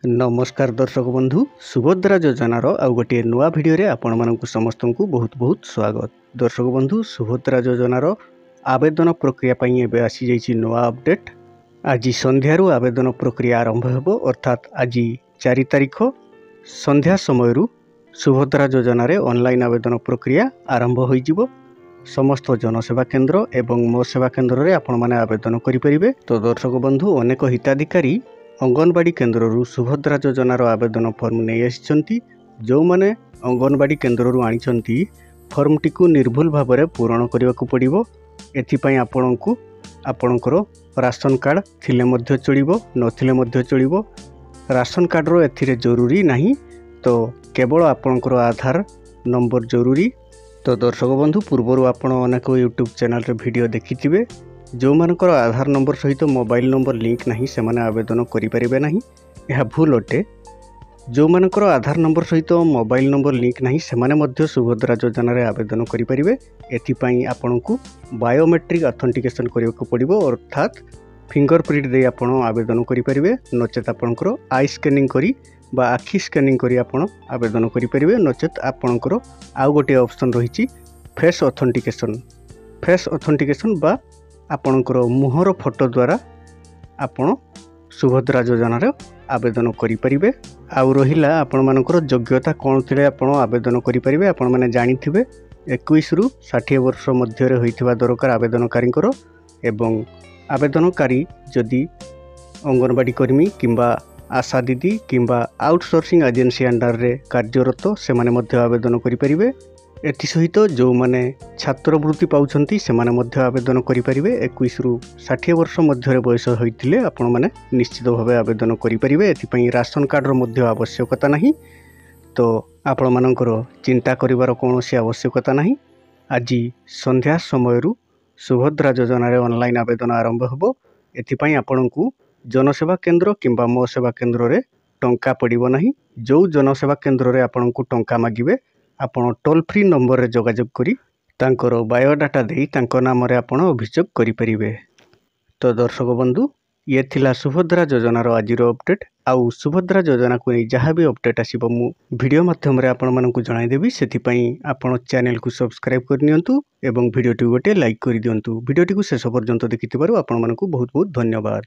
नमस्कार दर्शक बंधु सुभद्रा योजनार आउ गोटे नुआ भिडियो रे आपण मानकु समस्त को बहुत बहुत स्वागत। दर्शक बंधु सुभद्रा योजनार आवेदन प्रक्रिया पई एबे आसी जाइछि नुआ अपडेट। आज संध्यारू आवेदन प्रक्रिया आरंभ हेबो अर्थात आज 4 तारिख संध्या समयरू सुभद्रा योजना रे ऑनलाइन आवेदन प्रक्रिया आरंभ होई जिवो। समस्त जनसेवा केंद्र एवं मो सेवा केंद्र रे आपण माने आवेदन करि परिबे। तो दर्शक बंधु अनेक हिताधिकारी अंगनवाड़ी केन्द्ररू सुभद्रा योजनार आवेदन फॉर्म नहीं आसी जो मैंने अंगनवाड़ी केन्द्ररू आनी फॉर्म टी निर्भुल भाव में पूरण करने को पड़ो। एथिपाई आपणको आपणकर राशन कार्ड थिले मध्य चलिबो नथिले मध्य चलिबो। राशन कार्ड रो एथिरे जरूरी नहीं तो केवल आपणकर आधार नंबर जरूरी। तो दर्शक बंधु पूर्वर आपण अनेक यूट्यूब चैनल रे वीडियो देखिथिबे जो मानकर आधार नंबर सहित मोबाइल नंबर लिंक नहीं से माने आवेदन करें नहीं। यह भूल अटे। जो मानकर आधार नंबर सहित मोबाइल नंबर लिंक नहीं से माने मध्य सुभद्रा योजना रे आवेदन करें। एथिपाई आपनको बायोमेट्रिक ऑथेंटिकेशन करने को पड़ो अर्थात फिंगरप्रिंट दे आपण आवेदन करें। नचेत आपणकर आई स्कैनिंग करी बा आखि स्कैनिंग करी आपण आवेदन करें। नचेत आपणकर आउ गोटे ऑप्शन रही फेस ऑथेंटिकेशन। फेस ऑथेंटिकेशन बा आपणकर मुहर फोटो द्वारा आपण सुभद्रा योजना रे आवेदन करें। आउ रहिला आपण मानकर योग्यता कौन थिले आपण आवेदन करें। आपण माने जानिथिबे 21 रु 60 वर्ष मध्य रे होइथिबा दरकार आवेदनकारी एवं आवेदनकारी जदि अंगनवाड़ी कर्मी किंबा आशा दीदी किंबा आउटसोर्सिंग एजेंसी अंडर रे कार्यरत से माने मध्य आवेदन करें। एथि सहित जो माने छात्रवृत्ति पाउछंती से माने मध्य आवेदन करें। 21 रु 60 वर्ष मध्य बयस होइथिले आपण माने निश्चित भाव आवेदन करें। एथिपई राशन कार्ड रो मध्य आवश्यकता नहीं तो आपण मानकर चिंता करिवार कोनोसी आवश्यकता नहीं। आज संध्या समयरू सुभद्रा योजना रे ऑनलाइन आवेदन आरंभ हेबो। एथिपई आपणको जनसेवा केंद्र किंबा मो सेवा केंद्र रे टंका पड़िबो नहीं। जो जनसेवा केंद्र रे आपणको टंका मागिबे आपण टोल फ्री नंबर रे जोगाजोग करी तांकर बायोडाटा देई तांको नाम रे आपण अभियोग करि परिबे। तो दर्शक बंधु ये थिला सुभद्रा योजनार आजिर अपडेट। आउ सुभद्रा योजना को जहाँ भी अपडेट आसिबो मु वीडियो माध्यम रे आपण मानकु जणाई देबी। सेथिपई आपण चैनल को सब्सक्राइब कर नियंतु एवं वीडियो टी गोटे लाइक कर दियंतु। वीडियो टी को शेष पर्यंत देखिथिबारु आपण मानकु बहुत बहुत धन्यवाद।